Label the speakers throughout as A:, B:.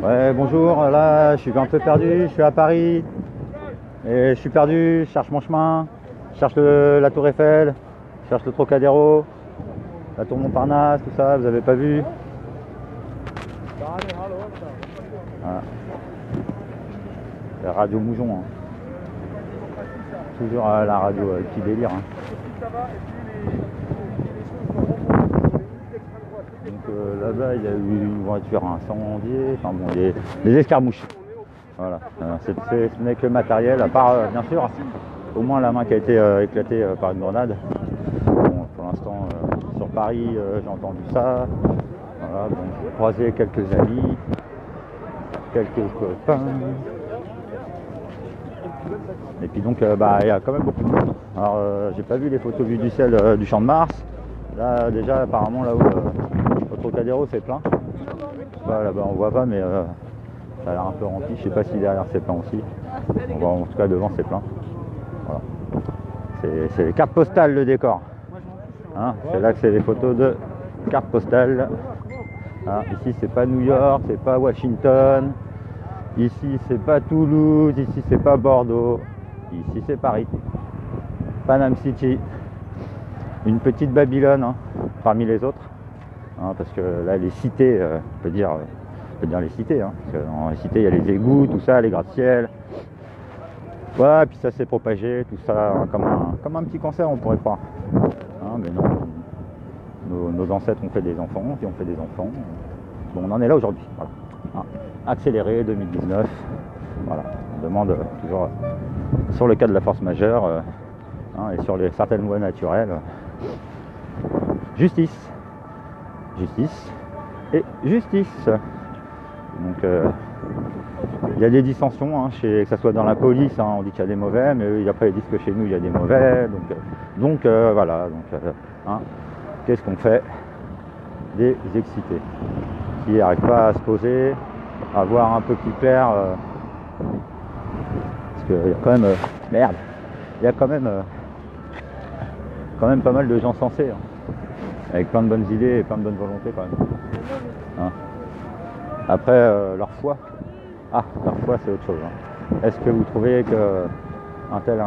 A: Ouais, bonjour, là je suis un peu perdu, je suis à Paris et je suis perdu, je cherche mon chemin, je cherche la Tour Eiffel, je cherche le Trocadéro, la Tour Montparnasse, tout ça, vous avez pas vu? Voilà. La radio Moujon, hein. Toujours à la radio, petit délire. Hein. Donc là-bas il y a eu une voiture incendiée, enfin bon, des escarmouches. Voilà, ce n'est que matériel, à part bien sûr, au moins la main qui a été éclatée par une grenade. Bon, pour l'instant, sur Paris, j'ai entendu ça. Voilà, bon, j'ai croisé quelques amis, quelques copains. Et puis donc, il y a quand même beaucoup de monde. Alors, j'ai pas vu les photos vues du ciel du Champ de Mars. Là, déjà, apparemment, là-haut, au Trocadéro, c'est plein. Là-bas, on voit pas, mais ça a l'air un peu rempli. Je sais pas si derrière, c'est plein aussi. Bon, en tout cas, devant, c'est plein. Voilà. C'est les cartes postales, le décor. Hein, c'est là que c'est les photos de cartes postales. Hein, ici, c'est pas New York, c'est pas Washington. Ici, c'est pas Toulouse. Ici, c'est pas Bordeaux. Ici, c'est Paris. Panama City. Une petite Babylone, hein, parmi les autres. Hein, parce que là, les cités, on peut dire les cités. Hein, parce que dans les cités, il y a les égouts, tout ça, les gratte-ciel. Ouais, puis ça s'est propagé, tout ça, hein, comme un petit cancer, on pourrait croire. Hein, mais non, nos ancêtres ont fait des enfants, puis ont fait des enfants. Bon, on en est là aujourd'hui. Voilà. Hein, accéléré 2019. Voilà. On demande toujours sur le cas de la force majeure hein, et sur certaines lois naturelles. Justice. Justice et justice. Donc il y a des dissensions, hein, que ce soit dans la police, hein, on dit qu'il y a des mauvais, mais après ils disent que chez nous il y a des mauvais. Donc voilà. Hein, qu'est-ce qu'on fait? Des excités qui n'arrivent pas à se poser, à voir un peu plus clair. Parce qu'il y a quand même merde. Il y a quand même pas mal de gens sensés. Hein. Avec plein de bonnes idées et plein de bonnes volontés quand même. Hein. Après, leur foi, c'est autre chose. Hein. Est-ce que vous trouvez que un tel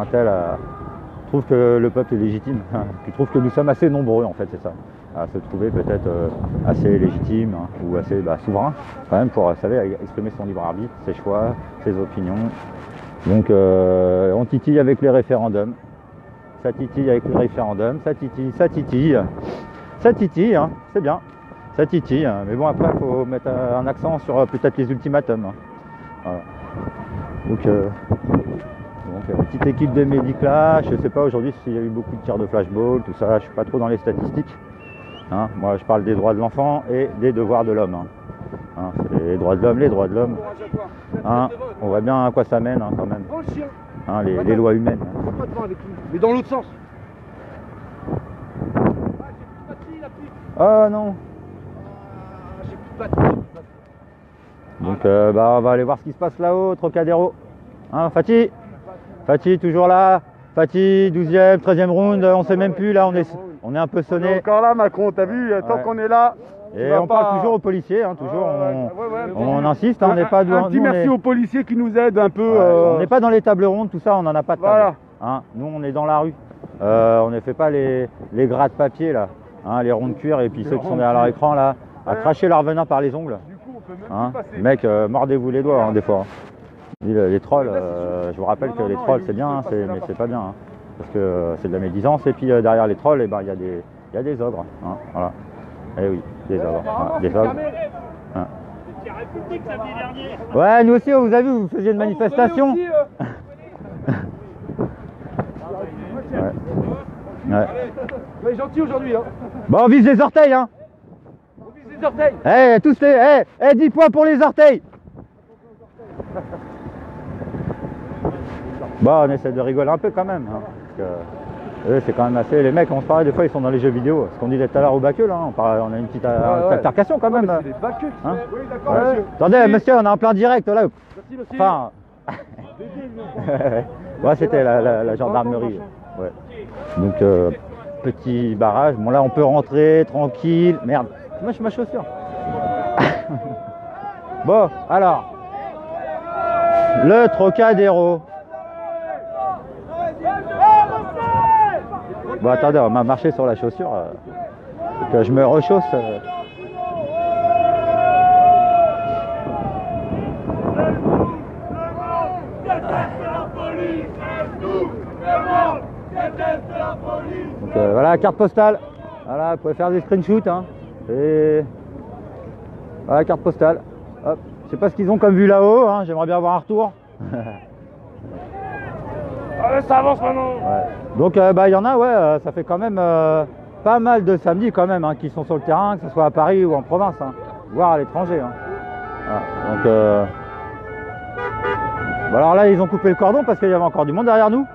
A: trouve que le peuple est légitime? Qui trouve que nous sommes assez nombreux en fait, c'est ça. À se trouver peut-être assez légitime hein, ou assez souverain quand même pour, vous savez, exprimer son libre arbitre, ses choix, ses opinions. Donc on titille avec les référendums. Ça titille avec les référendums, ça titille. Ça titille, hein, c'est bien, ça titille, hein. Mais bon après il faut mettre un accent sur peut-être les ultimatums. Hein. Voilà. Donc petite équipe de médics là, je sais pas aujourd'hui s'il y a eu beaucoup de tirs de flashball, tout ça, je suis pas trop dans les statistiques. Hein. Moi je parle des droits de l'enfant et des devoirs de l'homme. Hein. Hein, c'est les droits de l'homme. Hein, on voit bien à quoi ça mène hein, quand même. Hein, les lois humaines.
B: Mais dans l'autre sens.
A: Oh non. Donc on va aller voir ce qui se passe là-haut, Trocadéro. Hein, Fatih, toujours là. Fatih, 12e, 13e round, on sait même plus, là on est un peu sonné.
B: On est encore là Macron, t'as vu, tant qu'on est là.
A: Et on parle toujours aux policiers, hein, toujours, on insiste, hein, on n'est pas
B: un petit merci aux policiers qui nous aident un peu.
A: On n'est pas dans les tables rondes, tout ça, on n'en a pas de table. Voilà. Hein, nous on est dans la rue, on ne fait pas les gras de papier là. Hein, les ronds de cuir et puis ceux qui sont derrière leur écran là, à cracher leur venin par les ongles.
B: Du coup, on peut même
A: hein,
B: passer.
A: mec, mordez-vous les doigts hein, des fois. Les trolls, je vous rappelle que les trolls c'est bien, mais c'est pas bien. Hein, parce que c'est de la médisance et puis derrière les trolls, il y a des ogres. Hein, voilà. Eh oui, des ogres. Voilà, des ogres. Hein. Ouais, nous aussi, vous avez vu, vous faisiez une manifestation.
B: Aussi,
A: Ouais.
B: on est gentil aujourd'hui, hein.
A: Bon, on vise les orteils, hein.
B: On vise les orteils.
A: Eh, tous les... 10 points pour les orteils. Bon, on essaie de rigoler un peu quand même, hein, parce que c'est quand même assez... Les mecs, on se parlait, des fois, ils sont dans les jeux vidéo. Ce qu'on disait tout à l'heure au Baqueux, là, on a une petite altercation quand même.
B: C'est les Baqueux,
A: hein.
B: Oui, d'accord, monsieur.
A: Attendez, monsieur, on est en plein direct, là.
B: Merci, monsieur.
A: Enfin... ouais, c'était la gendarmerie. Ouais. Donc, petit barrage. Bon, là, on peut rentrer tranquille. Merde, moi, je suis ma chaussure. Bon, alors. Le Trocadéro. Bon, attendez, on m'a marché sur la chaussure. Faut que je me rechausse. Donc voilà, carte postale. Voilà, vous pouvez faire des screenshots. Hein. Et voilà, carte postale. Hop. Je sais pas ce qu'ils ont comme vue là-haut. Hein. J'aimerais bien avoir un retour.
B: Allez, ça avance maintenant.
A: Ouais. Donc bah il y en a, ouais, ça fait quand même pas mal de samedis quand même hein, qui sont sur le terrain, que ce soit à Paris ou en province, hein, voire à l'étranger. Hein. Voilà. Donc bon, alors là ils ont coupé le cordon parce qu'il y avait encore du monde derrière nous.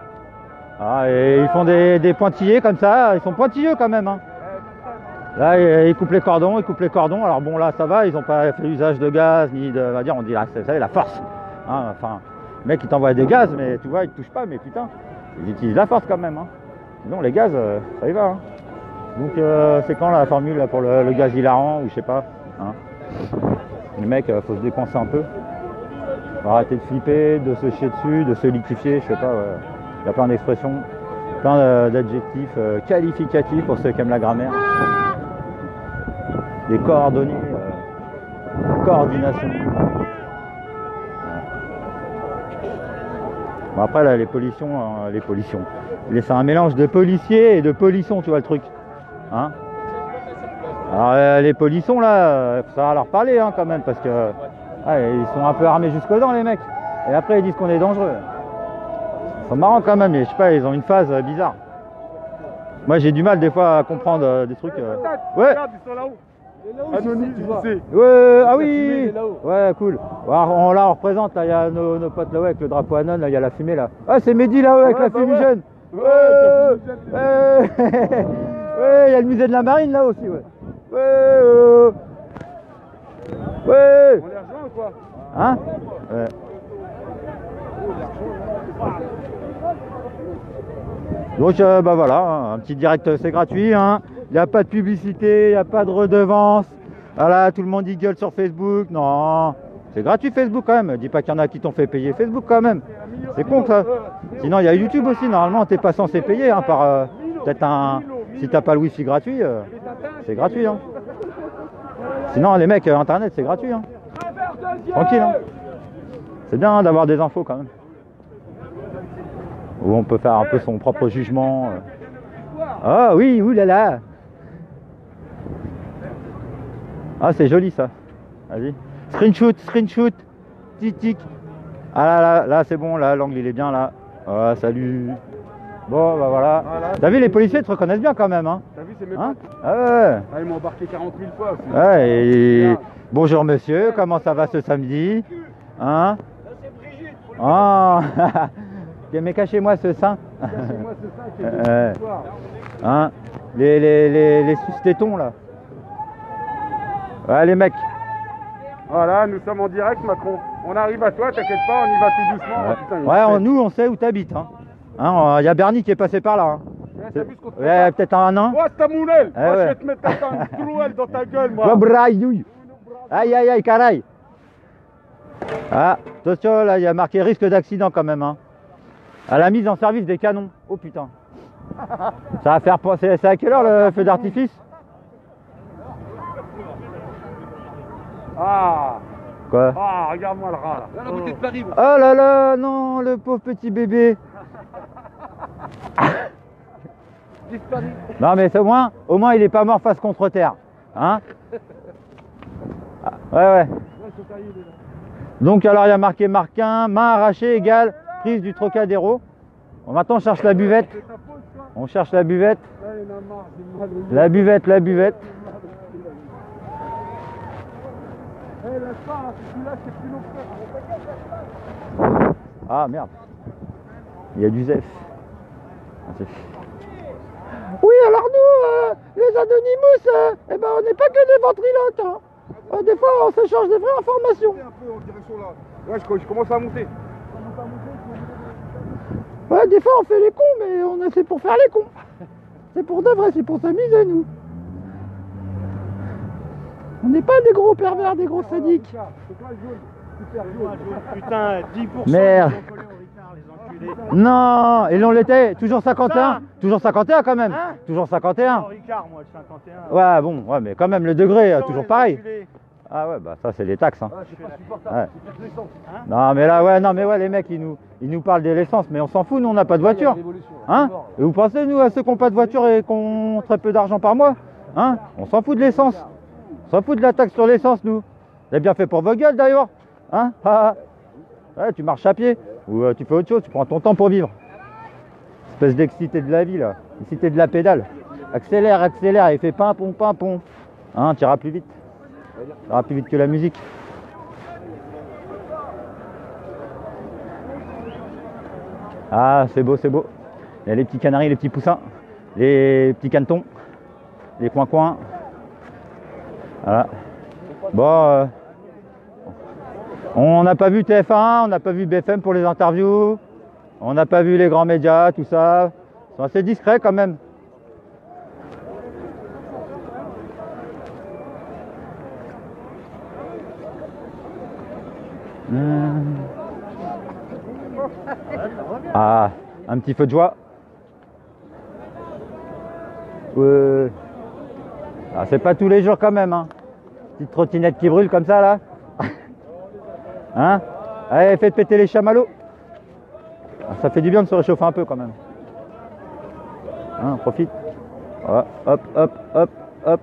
A: Ah, et ils font des pointillés comme ça, ils sont pointilleux quand même. Hein. Là ils coupent les cordons, Alors bon là ça va, ils n'ont pas fait usage de gaz ni de, on va dire, on dit là, vous savez, la force. Hein, enfin, le mec il t'envoie des gaz, mais tu vois, il te touche pas, mais putain, ils utilisent la force quand même. Hein. Sinon les gaz, ça y va. Hein. Donc c'est quand la formule là, pour le gaz hilarant ou je sais pas. Hein. Le mec, faut se décoincer un peu. Faut arrêter de flipper, de se chier dessus, de se liquifier, je sais pas. Ouais. Il y a plein d'expressions, plein d'adjectifs qualificatifs pour ceux qui aiment la grammaire. Des coordonnées, coordination. Bon après là les pollutions, c'est un mélange de policiers et de polissons, tu vois le truc. Hein, alors les polissons là, ça va leur parler hein, quand même parce que ils sont un peu armés jusqu'aux dents les mecs. Et après ils disent qu'on est dangereux. Ils sont marrants quand même, mais je sais pas, ils ont une phase bizarre. Moi j'ai du mal des fois à comprendre des trucs. Ouais.
B: Regarde, ils sont là-haut. Anonyme, tu vois.
A: Ouais, ah oui. Ouais, cool. Alors, là on représente, là il y a nos potes là-haut avec le drapeau Anon, là il y a la fumée là. Ah c'est Mehdi là-haut avec la fumigène. Ouais, ouais, il y a le musée de la marine là aussi, ouais. Ouais.
B: On les rejoint ou quoi?
A: Hein? Ouais. Donc bah voilà, hein, un petit direct c'est gratuit, hein. Il n'y a pas de publicité, il n'y a pas de redevance. Voilà, tout le monde y gueule sur Facebook. Non, c'est gratuit Facebook quand même. Dis pas qu'il y en a qui t'ont fait payer Facebook quand même. C'est con ça. Sinon il y a YouTube aussi, normalement t'es pas censé payer hein, par peut-être un. Si t'as pas le wifi gratuit, c'est gratuit. Hein. Sinon les mecs, internet c'est gratuit. Hein. Tranquille. Hein. C'est bien hein, d'avoir des infos quand même. Où on peut faire un peu son propre jugement. Ah oui, oulala. Ah c'est joli ça. Vas-y. Screenshot. Tic. Ah là c'est bon, là l'angle il est bien là. Ah salut. Bon bah voilà. T'as vu les policiers te reconnaissent bien quand même hein.
B: T'as vu c'est mes
A: hein
B: potes.
A: Ah ouais.
B: Ah, ils m'ont embarqué 40 000 fois aussi.
A: Ouais et... Bonjour monsieur, comment ça va ce samedi? Hein? Ah. Mais cachez-moi ce sein.
B: Cachez-moi ce sein qui est
A: hein? Les sus-tétons là. Ouais les mecs.
B: Voilà, nous sommes en direct Macron. On arrive à toi, t'inquiète pas, on y va tout doucement.
A: Ouais,
B: putain,
A: nous on sait où t'habites. Hein. Il y a Bernie qui est passé par là. Hein.
B: Ouais, t'as vu ce qu'on te
A: Ouais, peut-être un an.
B: Oh, c'est ta moulelle.
A: Eh
B: Moi, je
A: ouais.
B: vais te mettre un trouelle dans ta gueule, moi.
A: Aïe, caray. Ah, attention, là, il y a marqué risque d'accident quand même. Hein. À la mise en service des canons. Oh putain. Ça va faire penser. C'est à quelle heure le feu d'artifice?
B: Ah.
A: Quoi?
B: Ah, regarde-moi le rat là.
C: La beauté de Paris.
A: Oh là là, non, le pauvre petit bébé. Non mais au moins il est pas mort face contre terre. Hein? Ah, ouais. Donc alors il y a marqué Marquin, main arrachée égale prise du Trocadéro. Bon, maintenant on cherche la buvette. On cherche la buvette. La buvette. Ah merde. Il y a du Zef. Oui, alors nous, les Anonymous, eh ben, on n'est pas que des ventriloques. Hein. Des fois, on s'échange des vraies informations.
B: Un peu en direction là. Ouais, je commence à monter.
A: Ouais, des fois, on fait les cons, mais c'est pour faire les cons. C'est pour de vrai, c'est pour s'amuser, nous. On n'est pas des gros pervers, des gros sadiques.
B: C'est toi le jaune. Super jaune.
C: Putain, 10%
A: Merde.
C: ils ont collé au Ricard, les enculés.
A: Non, et l'on l'était. Toujours 51.
C: Ça.
A: Toujours 51 quand même.
C: Hein?
A: Toujours 51.
C: Au Ricard, moi, le 51.
A: Ouais, bon, ouais, mais quand même, le degré,
C: Sans
A: toujours
C: les
A: pareil.
C: enculés.
A: Ah ouais, bah ça, c'est les taxes. Hein.
B: Ah, c'est pas supportable.
A: Ouais.
B: C'est plus l'essence.
A: Non, mais là, ouais, non, mais ouais, les mecs, ils nous parlent de l'essence, mais on s'en fout, nous, on n'a pas de voiture. Hein? Et vous pensez, nous, à ceux qui n'ont pas de voiture et qui ont très peu d'argent par mois? Hein? On s'en fout de l'essence. On s'en fout de la taxe sur l'essence, nous. Vous avez bien fait pour vos gueules, d'ailleurs. Hein? Ah, ah. Ouais, tu marches à pied. Ou tu fais autre chose, tu prends ton temps pour vivre. Espèce d'excité de la vie, là. Excité de la pédale. Accélère, accélère, et fais pimpon, pimpon. Hein, tu iras plus vite. Tu iras plus vite que la musique. Ah, c'est beau, c'est beau. Il y a les petits canaris, les petits poussins, les petits canetons, les coins-coins. Voilà. Bon, on n'a pas vu TF1, on n'a pas vu BFM pour les interviews, on n'a pas vu les grands médias, tout ça. Ils sont assez discrets quand même. Ah, un petit feu de joie. Ouais. Ah, c'est pas tous les jours quand même, hein. Petite trottinette qui brûle comme ça là. Hein? Allez, faites péter les chamallows. Ah, ça fait du bien de se réchauffer un peu quand même. Hein, profite. Ah, hop, hop, hop, hop.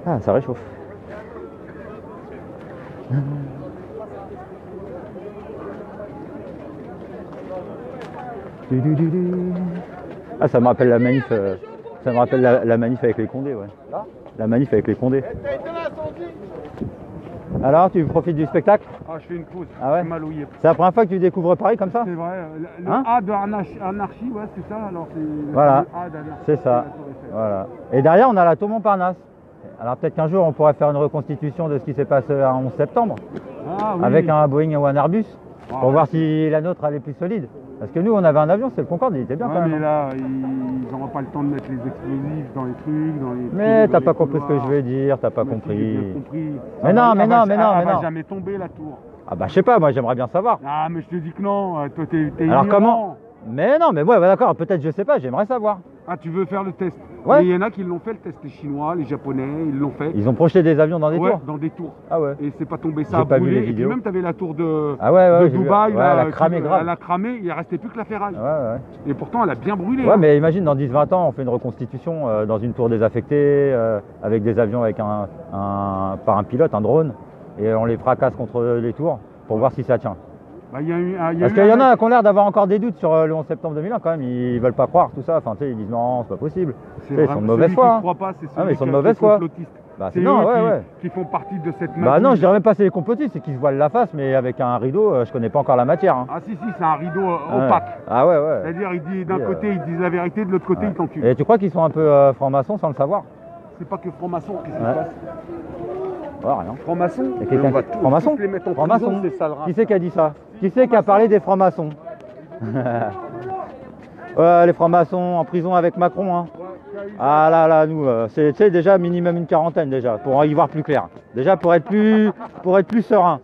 A: Ah, ça réchauffe. Ah, ça me rappelle la manif. Ça me rappelle la manif avec les Condés, ouais. La manif avec les Condés. Alors, tu profites du spectacle?
B: Ah, je fais une pause.
A: Ah ouais?
B: Je suis malouillé.
A: C'est la première fois que tu découvres Paris comme ça?
B: C'est vrai. Le
A: Hein?
B: A de anarchie, ouais, c'est ça. Alors, c'est
A: Voilà.
B: le A d'anarchie.
A: C'est ça. Voilà. Et derrière, on a la tour Montparnasse. Alors peut-être qu'un jour, on pourrait faire une reconstitution de ce qui s'est passé un 11 septembre.
B: Ah, oui.
A: Avec un Boeing ou un Airbus.
B: Ah,
A: Pour
B: ouais.
A: voir si la nôtre elle est plus solide. Parce que nous, on avait un avion, c'est le Concorde, il était bien
B: Ouais,
A: quand même.
B: mais là, ils n'auront pas le temps de mettre les explosifs dans les trucs, dans les.
A: Mais
B: trous,
A: t'as
B: dans
A: pas
B: les
A: compris ce que je
B: couloirs.
A: veux dire, t'as pas
B: Mais si, j'ai
A: compris.
B: bien compris.
A: Mais non, mais non, mais non, mais
B: Elle va
A: non.
B: jamais tomber la tour.
A: Ah bah je sais pas, moi j'aimerais bien savoir.
B: Ah, mais je te dis que non. Toi, t'es
A: Alors
B: ignorant.
A: comment? Mais non, mais ouais, bah, d'accord, peut-être je sais pas, j'aimerais savoir.
B: Ah, tu veux faire le test?
A: Ouais.
B: Mais il y en a qui l'ont fait, le test. Les Chinois, les Japonais, ils l'ont fait.
A: Ils ont projeté des avions dans des
B: Ouais,
A: tours.
B: dans des tours.
A: Ah ouais.
B: Et c'est pas tombé, ça
A: J'ai
B: a
A: pas vu
B: brûlé.
A: les
B: Et puis
A: vidéos.
B: même, t'avais la tour de,
A: Ah ouais, ouais,
B: de
A: j'ai vu.
B: Dubaï.
A: Ouais,
B: là,
A: elle a cramé grave.
B: Elle a cramé, il restait plus que la ferraille.
A: Ouais, ouais.
B: Et pourtant, elle a bien brûlé.
A: Ouais,
B: hein.
A: mais imagine dans 10-20 ans, on fait une reconstitution dans une tour désaffectée, avec des avions avec par un pilote, un drone, et on les fracasse contre les tours pour voir si ça tient.
B: Bah, il y a eu,
A: Parce qu'il y en a qui ont l'air d'avoir encore des doutes sur le 11 septembre 2001 quand même, ils veulent pas croire tout ça, enfin tu sais, ils disent non, c'est pas possible.
B: C'est
A: Tu sais, ils sont de mauvaise foi.
B: Qui
A: hein.
B: croit pas, c'est
A: Ah, mais ils sont de
B: qui est
A: mauvaise foi.
B: complotiste.
A: Bah
B: C'est
A: c'est non,
B: eux
A: ouais, ouais.
B: qui font partie de cette
A: Bah non,
B: magouille.
A: je dirais même pas c'est les complotistes, c'est qu'ils se voilent la face, mais avec un rideau, je connais pas encore la matière. Hein.
B: Ah si, c'est un rideau
A: Ouais.
B: opaque.
A: Ah ouais, ouais.
B: C'est-à-dire, d'un
A: Et,
B: côté, ils disent la vérité, de l'autre côté,
A: Ouais.
B: ils t'enculent.
A: Et tu crois qu'ils sont un peu francs-maçons sans le savoir?
B: C'est pas que franc-maçon, qu'est-ce qui
A: Ouais.
B: se passe?
A: Ouais, rien.
B: Franc-maçon?
A: Il y a quelqu'un
B: On va
A: qui-
B: tous
A: franc-maçon
B: les mettre en
A: Franc-maçon.
B: prison, ces sales rats.
A: Qui c'est qui a dit ça? Qui c'est qui a parlé des francs-maçons? Ouais, les francs-maçons en prison avec Macron. Hein. Ah là là, nous, c'est tu sais, déjà minimum une quarantaine déjà, pour y voir plus clair. Déjà pour être plus serein.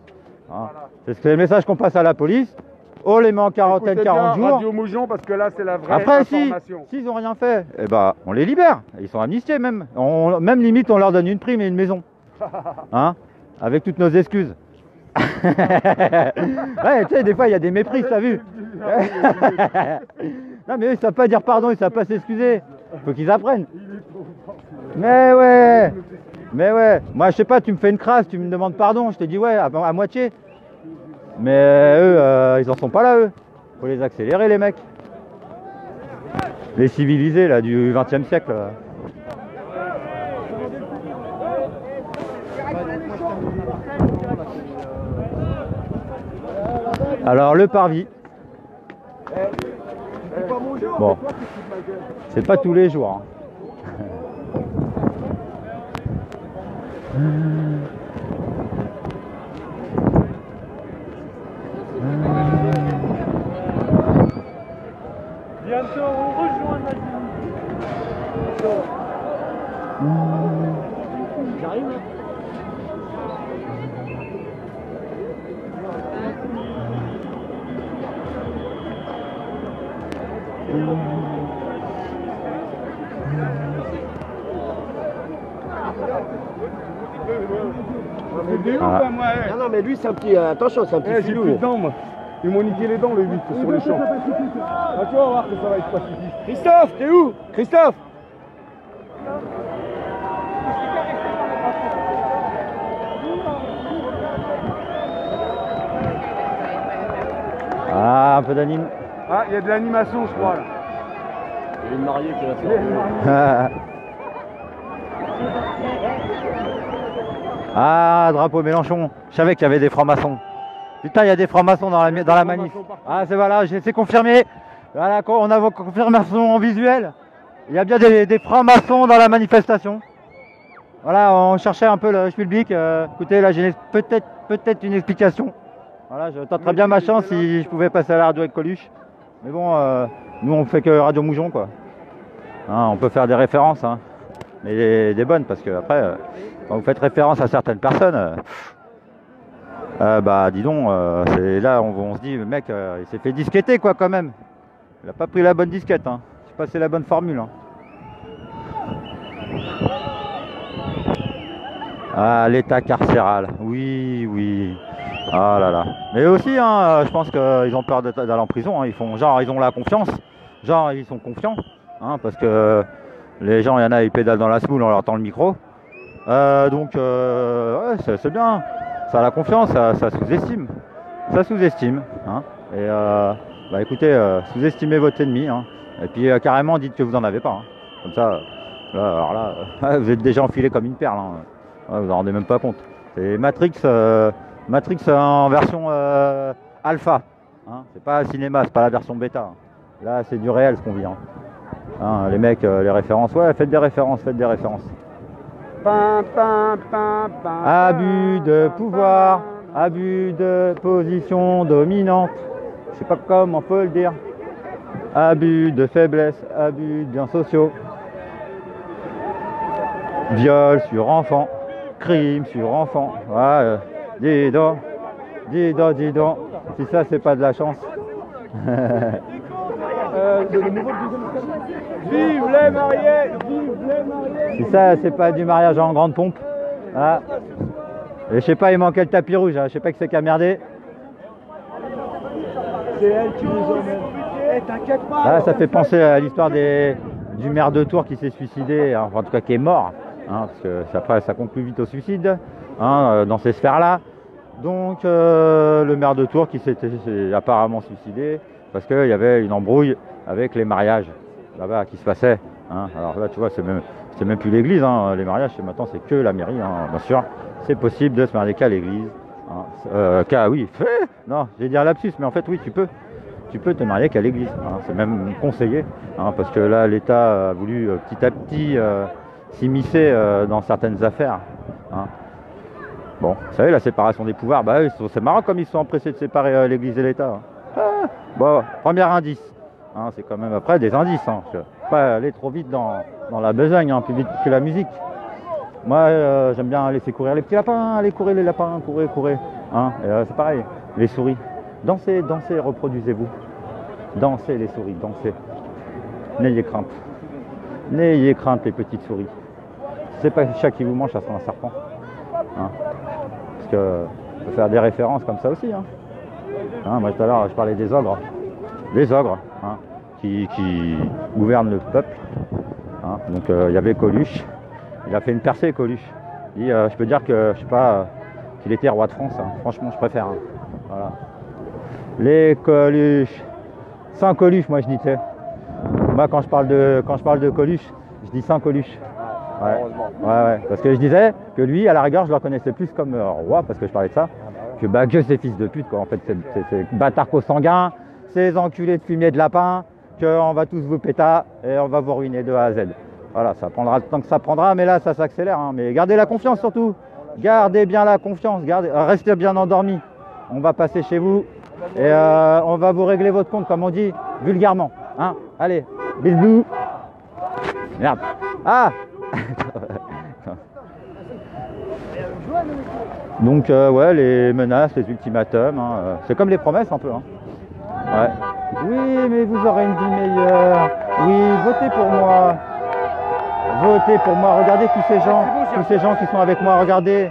A: Hein. C'est le message qu'on passe à la police. Oh, les met en quarantaine,
B: Écoutez
A: 40
B: bien,
A: jours.
B: Radio Moujon, parce que là, c'est la vraie
A: Après,
B: information.
A: s'ils ont rien fait, eh ben, on les libère. Ils sont amnistiés même. Même limite, on leur donne une prime et une maison. Hein? Avec toutes nos excuses. Ouais, tu sais, des fois, il y a des méprises, t'as vu? Non, mais eux, ils savent pas dire pardon, ils savent pas s'excuser. Faut qu'ils apprennent. Mais ouais. Mais ouais. Moi, je sais pas, tu me fais une crasse, tu me demandes pardon, je te dis ouais, à moitié. Mais eux, ils en sont pas là, eux. Faut les accélérer, les mecs. Les civilisés, là, du XXe siècle. Là. Alors, le parvis. Bon, c'est pas tous les jours. Hein.
C: Bientôt, on rejoint Nadine. J'arrive.
A: Ah.
D: Non, non, mais lui, c'est un petit. Attention, c'est un petit
B: J'ai
D: filou.
B: plus de dents, moi. Ils m'ont niqué les dents, le 8 sur les champs. Ah, tu vas voir que ça va être pacifique.
D: Christophe, t'es où? Christophe?
A: Ah, un peu d'anime.
B: Ah, il y a de l'animation, je crois, là.
D: Il y a une mariée qui va faire.
A: Ah, drapeau Mélenchon. Je savais qu'il y avait des francs-maçons. Putain, il y a des francs-maçons dans la manif. Ah, c'est voilà, c'est confirmé. Voilà, on a vos confirmations en visuel. Il y a bien des francs-maçons dans la manifestation. Voilà, on cherchait un peu le public. Écoutez, là, j'ai peut-être une explication. Voilà, je tenterais bien ma chance si je pouvais passer à la radio avec Coluche. Mais bon, nous, on fait que Radio Moujon, quoi. Hein, on peut faire des références, hein, mais des bonnes, parce que après, quand vous faites référence à certaines personnes, bah dis donc, c'est là on se dit, le mec, il s'est fait disqueter, quoi, quand même. Il a pas pris la bonne disquette, hein. C'est passé la bonne formule, hein. Ah, l'état carcéral, oui, oui. Ah là là. Mais aussi, hein, je pense qu'ils ont peur d'aller en prison, hein. Ils font genre, ils ont la confiance, genre ils sont confiants, hein, parce que les gens, il y en a, ils pédalent dans la semoule, on leur tend le micro. Donc, ouais, c'est bien. Ça a la confiance, ça sous-estime. Ça sous-estime, hein. Et bah écoutez, sous-estimez votre ennemi, hein. Et puis carrément, dites que vous n'en avez pas, hein. Comme ça, là, alors là, vous êtes déjà enfilé comme une perle, hein. Ouais, vous en rendez même pas compte. C'est Matrix en version alpha, hein. C'est pas cinéma, c'est pas la version bêta, hein. Là, c'est du réel ce qu'on vit, hein. Hein, les mecs, les références, ouais, faites des références. Abus de pouvoir, abus de position dominante, je sais pas comment faut le dire. Abus de faiblesse, abus de biens sociaux. Viol sur enfant, crime sur enfant. Ouais, dis donc. Si ça, c'est pas de la chance.
B: Vive les mariés! Vive les mariés!
A: Si ça, c'est pas du mariage en grande pompe. Ah. Et je sais pas, il manquait le tapis rouge, hein. Je sais pas qui c'est qui a merdé.
C: C'est elle qui nous emmène. Eh, t'inquiète pas.
A: Là, ça fait penser à l'histoire du maire de Tours qui s'est suicidé, enfin, en tout cas qui est mort, hein, parce que après ça conclut vite au suicide, hein, dans ces sphères-là. Donc le maire de Tours qui s'est apparemment suicidé parce qu'il y avait une embrouille avec les mariages là-bas qui se passaient, hein. Alors là, tu vois, c'est même plus l'église, hein. Les mariages, maintenant, c'est que la mairie, hein. Bien sûr, c'est possible de se marier qu'à l'église, hein. Oui, non, j'ai dit un lapsus, mais en fait, oui, tu peux te marier qu'à l'église, hein. C'est même conseillé, hein, parce que là, l'État a voulu petit à petit s'immiscer dans certaines affaires, hein. Bon, vous savez, la séparation des pouvoirs, bah, c'est marrant comme ils sont empressés de séparer l'église et l'État, hein. Bon, premier indice, hein, c'est quand même après des indices, hein, je ne vais pas aller trop vite dans la besogne, hein, plus vite que la musique. Moi, j'aime bien laisser courir les petits lapins, allez courir les lapins, courez, hein. C'est pareil, les souris, dansez, reproduisez-vous, dansez les souris, dansez, n'ayez crainte les petites souris. C'est pas le chat qui vous mange, ça sera un serpent, hein. Parce que on peut faire des références comme ça aussi, hein. Hein, moi tout à l'heure je parlais des ogres, hein, qui gouvernent le peuple, hein. Donc il y avait Coluche, il a fait une percée, Coluche. Et, je peux dire que je sais pas qu'il était roi de France, hein. Franchement je préfère, hein. Voilà. Les Coluches, sans Coluche, moi je dis, moi quand je parle de Coluche, je dis sans Coluche. Ouais, parce que je disais que lui, à la rigueur, je le reconnaissais plus comme roi, parce que je parlais de ça, que ces fils de pute, quoi. En fait, ces bâtards consanguins, ces enculés de fumier de lapin, qu'on va tous vous péter et on va vous ruiner de A à Z. Voilà, ça prendra le temps que ça prendra, mais là, ça s'accélère, hein. Mais gardez la confiance surtout. Gardez bien la confiance, restez bien endormis. On va passer chez vous et on va vous régler votre compte, comme on dit vulgairement, hein. Allez, bisous. Merde. Ah, Donc ouais, les menaces, les ultimatums, hein, c'est comme les promesses un peu. Hein. Ouais. Oui, mais vous aurez une vie meilleure. Oui, votez pour moi. Votez pour moi. Regardez tous ces gens qui sont avec moi. Regardez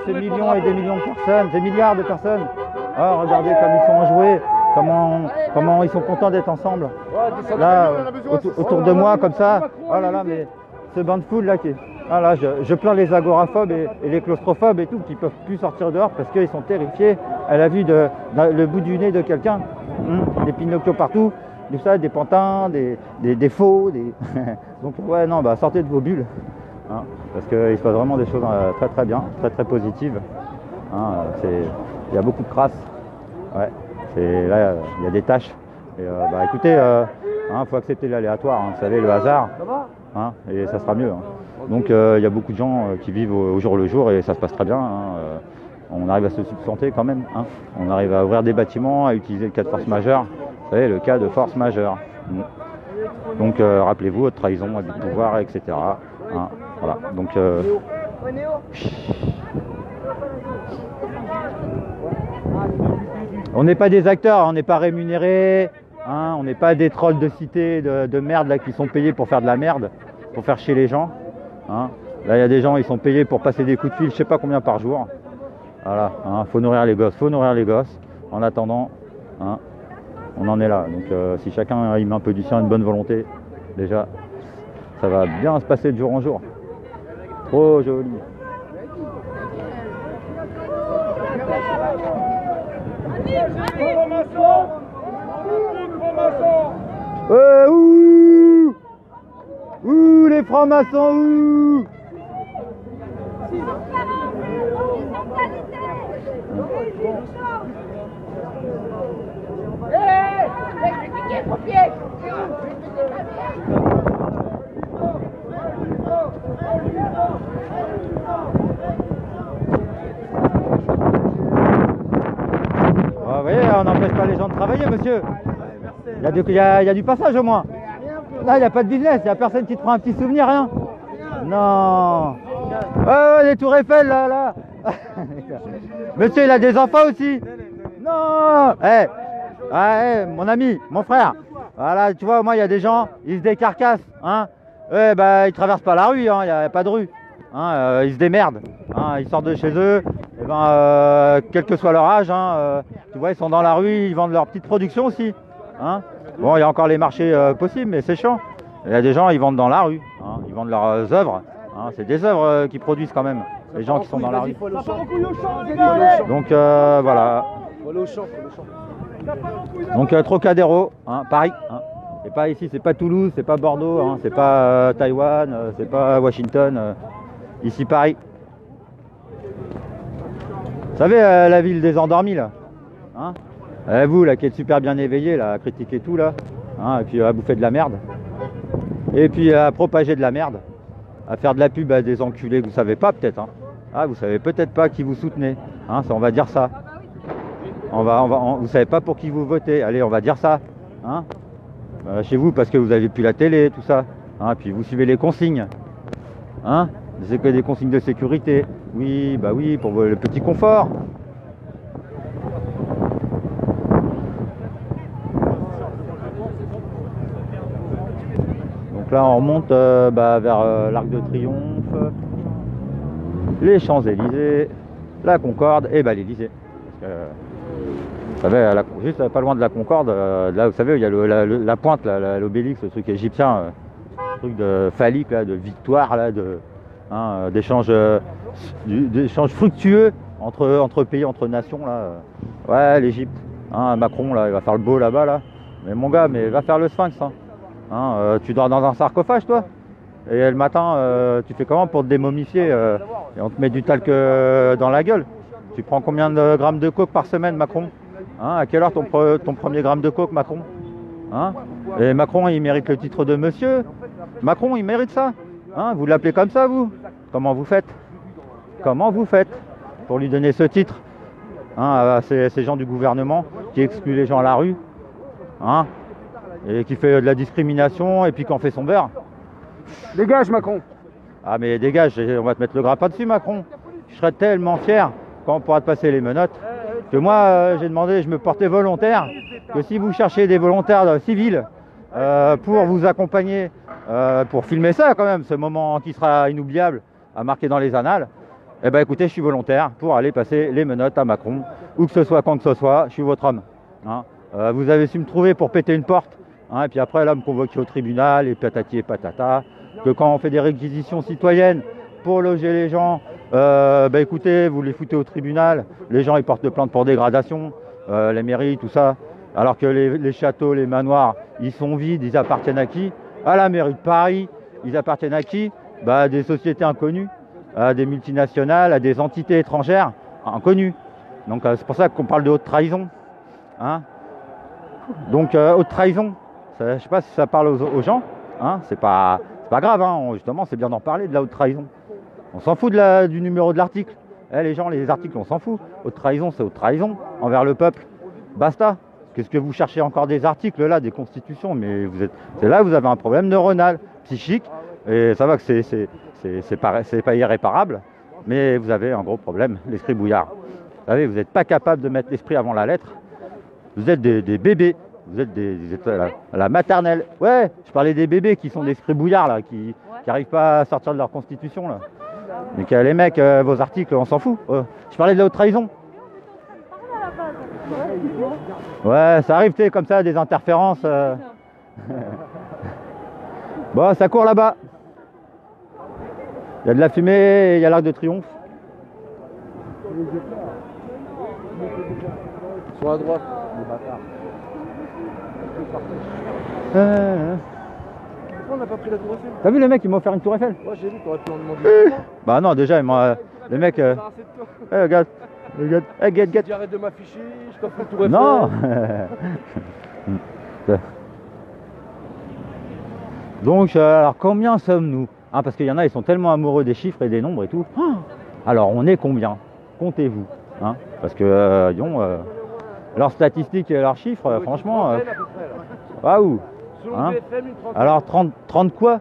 A: ces millions et des millions de personnes, des milliards de personnes. Oh, regardez comme ils sont enjoués, comment ils sont contents d'être ensemble. Là, autour de moi, comme ça. Oh là là, mais ce bain de foule là qui est... Ah là, je plains les agoraphobes et les claustrophobes et tout, qui peuvent plus sortir dehors parce qu'ils sont terrifiés à la vue le bout du nez de quelqu'un. Des Pinocchio partout, tout ça, des pantins, des faux. Donc ouais, non, bah sortez de vos bulles. Hein, parce qu'il se passe vraiment des choses très très bien, très très positives. Hein, il y a beaucoup de crasse. Ouais, là, il y a des tâches. Et bah écoutez, faut accepter l'aléatoire, hein, vous savez, le hasard. Hein, et ça sera mieux. Hein. Donc il y a beaucoup de gens qui vivent au jour le jour et ça se passe très bien. Hein. On arrive à se substanter quand même. Hein. On arrive à ouvrir des bâtiments, à utiliser le cas de force majeure. Vous savez, le cas de force majeure. Donc rappelez-vous, votre trahison, abus de pouvoir, etc. Hein. Voilà. Donc on n'est pas des acteurs, on n'est pas rémunérés. Hein, on n'est pas des trolls de cité de merde là, qui sont payés pour faire de la merde, pour faire chier les gens. Hein. Là, il y a des gens, ils sont payés pour passer des coups de fil, je sais pas combien par jour. Voilà, hein, faut nourrir les gosses, En attendant, hein, on en est là. Donc, si chacun y met un peu du sien, une bonne volonté, déjà, ça va bien se passer de jour en jour. Trop joli. Ouh, les francs-maçons, ouh. Vous voyez, on n'empêche pas les gens de travailler, monsieur. Il y a du passage au moins. Là, il n'y a pas de business, il n'y a personne qui te prend un petit souvenir, rien. Non. Oh, les tours Eiffel, là. Monsieur, il a des enfants aussi. Non. Mon ami, mon frère. Voilà, tu vois, moi, il y a des gens, ils se décarcassent. Hein. Ils traversent pas la rue, hein, il n'y a pas de rue. Hein, ils se démerdent. Hein, ils sortent de chez eux. Et quel que soit leur âge, hein, tu vois, ils sont dans la rue, ils vendent leur petite production aussi. Hein. Bon, il y a encore les marchés possibles, mais c'est chiant. Il y a des gens, ils vendent dans la rue. Hein, ils vendent leurs œuvres. Hein, c'est des œuvres qu'ils produisent quand même, les gens qui sont dans la rue. Donc voilà. Donc Trocadéro, hein, Paris. Hein. C'est pas ici, c'est pas Toulouse, c'est pas Bordeaux, hein, c'est pas Taïwan, c'est pas Washington. Ici Paris. Vous savez, la ville des endormis là. Hein, vous là qui êtes super bien éveillés là, à critiquer tout là, hein, et puis à bouffer de la merde. Et puis à propager de la merde. À faire de la pub à des enculés que vous savez pas peut-être. Hein. Ah, vous savez peut-être pas qui vous soutenez. Hein, ça, on va dire ça. Vous savez pas pour qui vous votez. Allez, on va dire ça. Hein, chez vous parce que vous avez plus la télé, tout ça. Hein, puis vous suivez les consignes. Hein, c'est que des consignes de sécurité. Oui, bah oui, pour le petit confort. Donc là, on remonte vers l'Arc de Triomphe, les Champs-Élysées, la Concorde et l'Élysée. Vous savez, juste pas loin de la Concorde, là, vous savez, il y a la pointe, l'obélix, le truc égyptien, le truc de phallique, là, de victoire, là, d'échanges fructueux entre pays, entre nations. Là. Ouais, l'Égypte. Hein, Macron, là, il va faire le beau là-bas. Là. Mais mon gars, va faire le sphinx. Hein. Tu dors dans un sarcophage, toi? Et le matin, tu fais comment pour te démomifier et on te met du talc dans la gueule. Tu prends combien de grammes de coke par semaine, Macron? Hein, à quelle heure ton premier gramme de coke, Macron? Hein? Et Macron, il mérite le titre de monsieur. Macron, il mérite ça. Hein, vous l'appelez comme ça, vous? Comment vous faites? Comment vous faites pour lui donner ce titre? Hein, à ces gens du gouvernement qui excluent les gens à la rue, hein, et qui fait de la discrimination et puis qui en fait son beurre.
B: Dégage, Macron.
A: Ah mais dégage, on va te mettre le grappin dessus Macron. Je serais tellement fier quand on pourra te passer les menottes. Que moi j'ai demandé, je me portais volontaire, que si vous cherchez des volontaires civils pour vous accompagner, pour filmer ça quand même, ce moment qui sera inoubliable à marquer dans les annales, eh ben écoutez, je suis volontaire pour aller passer les menottes à Macron, où que ce soit, quand que ce soit, je suis votre homme. Hein. Vous avez su me trouver pour péter une porte, hein, et puis après là me convoquer au tribunal, et patati et patata, que quand on fait des réquisitions citoyennes pour loger les gens, bah écoutez, vous les foutez au tribunal, les gens ils portent plainte pour dégradation, les mairies, tout ça, alors que les châteaux, les manoirs, ils sont vides, ils appartiennent à qui? À la mairie de Paris. Ils appartiennent à qui? Bah, à des sociétés inconnues, à des multinationales, à des entités étrangères inconnues. Donc c'est pour ça qu'on parle de haute trahison. Hein, donc haute trahison, ça, je ne sais pas si ça parle aux gens, hein, c'est pas grave, hein, justement c'est bien d'en parler de la haute trahison. On s'en fout du numéro de l'article. Les gens, les articles, on s'en fout. Haute trahison, c'est haute trahison envers le peuple. Basta. Qu'est-ce que vous cherchez encore des articles là, des constitutions? Mais c'est là que vous avez un problème neuronal, psychique. Et ça va que c'est pas irréparable, mais vous avez un gros problème, l'esprit bouillard. Vous savez, vous n'êtes pas capable de mettre l'esprit avant la lettre. Vous êtes des bébés. Vous êtes à la maternelle. Ouais, je parlais des bébés qui sont des esprits bouillards là, qui n'arrivent pas à sortir de leur constitution là. Donc les mecs, vos articles, on s'en fout. Je parlais de la haute trahison. Ouais, ça arrive, tu sais, comme ça, des interférences. Bon, ça court là-bas. Il y a de la fumée et il y a l'Arc de Triomphe.
D: Sur la droite, les bâtards. Pourquoi on n'a pas pris la tour Eiffel?
A: T'as vu le mec, il m'a offert une tour Eiffel?
D: Ouais, j'ai vu, t'aurais pu en demander.
A: Bah non, déjà, le mec... regarde. Get.
D: Tu arrêtes de m'afficher, je t'offre une tour Eiffel.
A: Non. Donc, alors combien sommes-nous? Hein, parce qu'il y en a, ils sont tellement amoureux des chiffres et des nombres et tout. Alors, on est combien? Comptez-vous. Hein, parce que, leurs statistiques et leurs chiffres, franchement... waouh. Hein, alors, 30 quoi?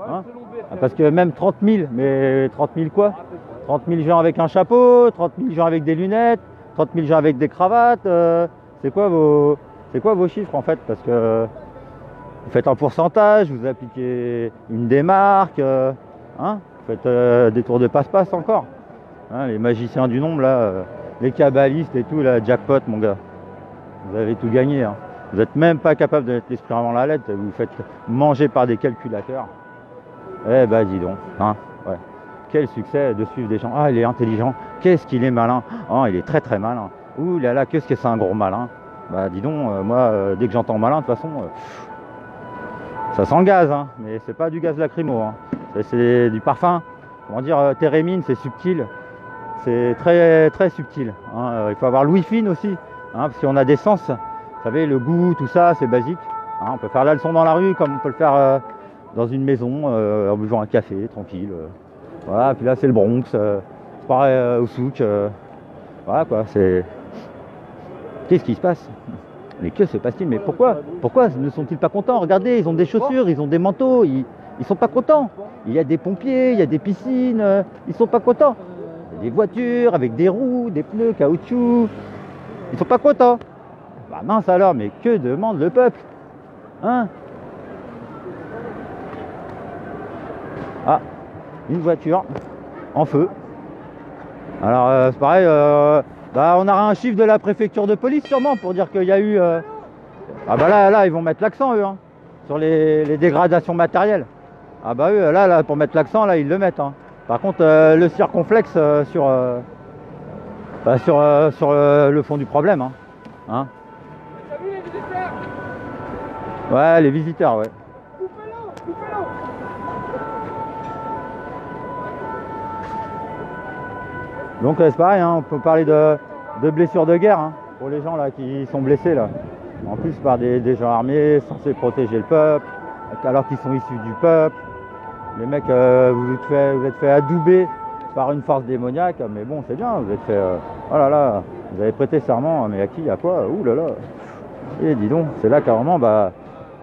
A: Hein, parce que même 30 000, mais 30 000 quoi? 30 000 gens avec un chapeau, 30 000 gens avec des lunettes, 30 000 gens avec des cravates. C'est quoi vos chiffres en fait? Parce que vous faites un pourcentage, vous appliquez une démarque, hein, vous faites des tours de passe-passe encore. Hein, les magiciens du nombre là, les kabbalistes et tout, là, jackpot mon gars. Vous avez tout gagné. Hein. Vous n'êtes même pas capable de mettre l'esprit avant la lettre, vous vous faites manger par des calculateurs. Eh ben dis donc, hein, ouais. Quel succès de suivre des gens. Ah, il est intelligent. Qu'est-ce qu'il est malin. Oh, il est très très malin. Ouh là là, qu'est-ce que c'est un gros malin. Bah dis donc, moi, dès que j'entends malin, de toute façon, ça sent le gaz, hein. Mais c'est pas du gaz lacrymo. Hein. C'est du parfum. Comment dire, térémine, c'est subtil. C'est très très subtil. Hein. Il faut avoir l'ouïe fine aussi. Hein, parce qu'on a des sens. Vous savez, le goût, tout ça, c'est basique. Hein, on peut faire la leçon dans la rue comme on peut le faire dans une maison, en buvant un café, tranquille. Voilà, puis là c'est le Bronx, pareil au souk, voilà quoi, c'est... Qu'est-ce qui se passe? Mais que se passe-t-il? Mais pourquoi ne sont-ils pas contents? Regardez, ils ont des chaussures, ils ont des manteaux, ils sont pas contents. Il y a des pompiers, il y a des piscines, ils sont pas contents. Il y a des voitures avec des roues, des pneus, caoutchouc, ils sont pas contents. Bah mince alors, mais que demande le peuple? Hein? Ah, une voiture en feu. Alors c'est pareil, bah, on aura un chiffre de la préfecture de police sûrement pour dire qu'il y a eu... Ah bah là ils vont mettre l'accent eux, hein, sur les dégradations matérielles. Ah bah eux là pour mettre l'accent là ils le mettent. Hein. Par contre le circonflexe sur le fond du problème. Hein. Ouais, les visiteurs, ouais. Donc c'est pareil, hein, on peut parler de blessures de guerre hein, pour les gens là qui sont blessés là. En plus par des gens armés censés protéger le peuple, alors qu'ils sont issus du peuple. Les mecs, vous êtes fait adouber par une force démoniaque, mais bon c'est bien, vous êtes fait... oh là là, vous avez prêté serment, mais à qui, à quoi? Ouh là là. Et dis donc, c'est là carrément, bah...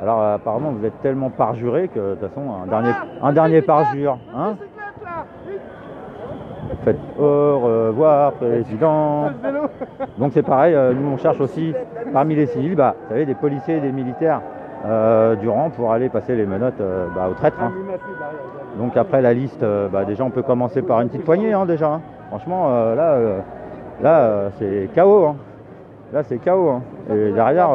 A: Alors apparemment vous êtes tellement parjuré que de toute façon un dernier parjure. Hein, Faites au revoir président. Donc c'est pareil, nous on cherche aussi parmi les civils, bah, vous savez, des policiers et des militaires du rang pour aller passer les menottes aux traîtres. Hein. Donc après la liste, déjà on peut commencer par une petite poignée hein, déjà. Hein. Franchement là c'est chaos. Hein. Là c'est chaos. Hein. Et derrière,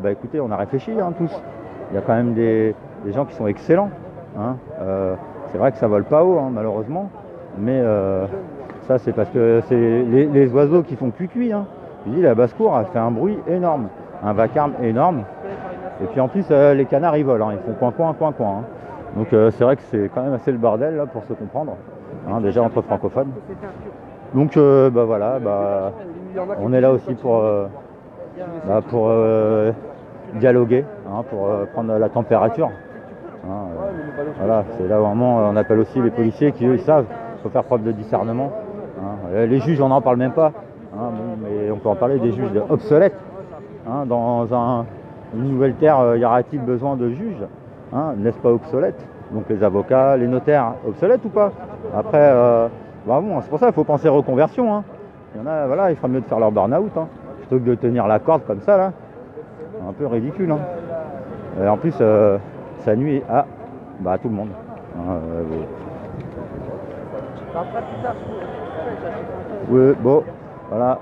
A: écoutez, on a réfléchi hein, tous. Il y a quand même des gens qui sont excellents. Hein. C'est vrai que ça vole pas haut hein, malheureusement. Mais ça c'est parce que c'est les oiseaux qui font cuit-cuit. Hein. Je dis la basse-cour a fait un bruit énorme, un vacarme énorme. Et puis en plus les canards ils volent, hein. Ils font coin. Hein. Donc c'est vrai que c'est quand même assez le bordel là pour se comprendre. Hein, déjà entre francophones. Donc voilà, on est là aussi pour dialoguer, hein, pour prendre la température. Hein, voilà, c'est là où vraiment on appelle aussi les policiers qui eux ils savent, il faut faire preuve de discernement. Hein. Les juges on n'en parle même pas, hein, mais on peut en parler des juges obsolètes. Hein, dans une nouvelle terre, y aura-t-il besoin de juges, hein, n'est-ce pas obsolète? Donc les avocats, les notaires, obsolètes ou pas? Après, c'est pour ça qu'il faut penser reconversion. Hein. Il y en a, voilà, il ferait mieux de faire leur burn-out, hein, plutôt que de tenir la corde comme ça là. Un peu ridicule. Hein. Et en plus, ça nuit à tout le monde. Hein, oui, bon, voilà.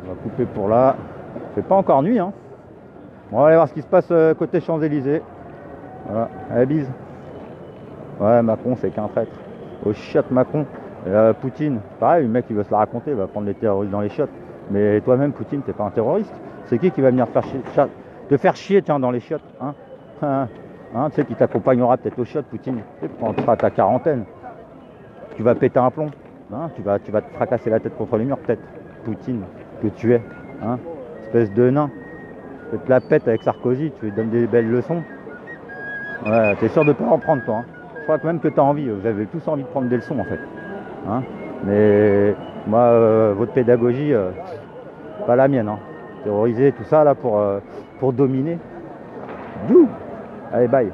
A: On va couper pour là. Il fait pas encore nuit. Hein. Bon, on va aller voir ce qui se passe côté Champs-Élysées. Voilà, allez, bise. Ouais, Macron, c'est qu'un traître. Au chiottes Macron. Et Poutine, pareil, le mec il veut se la raconter, il va prendre les terroristes dans les chiottes. Mais toi-même, Poutine, t'es pas un terroriste. C'est qui va venir te faire chier tiens, dans les chiottes hein, tu sais, qui t'accompagnera peut-être aux chiottes, Poutine. Tu sais, quand tu seras à ta quarantaine, tu vas péter un plomb. Hein, tu vas te fracasser la tête contre les murs, peut-être. Poutine, que tu es. Hein, espèce de nain. Tu te la pète avec Sarkozy, tu lui donnes des belles leçons. Ouais, t'es sûr de pas en prendre, toi. Hein. Je crois que même que t'as envie, vous avez tous envie de prendre des leçons, en fait. Hein, mais moi, votre pédagogie, pas la mienne. Hein. Terroriser, tout ça, là, pour dominer. Allez, bye.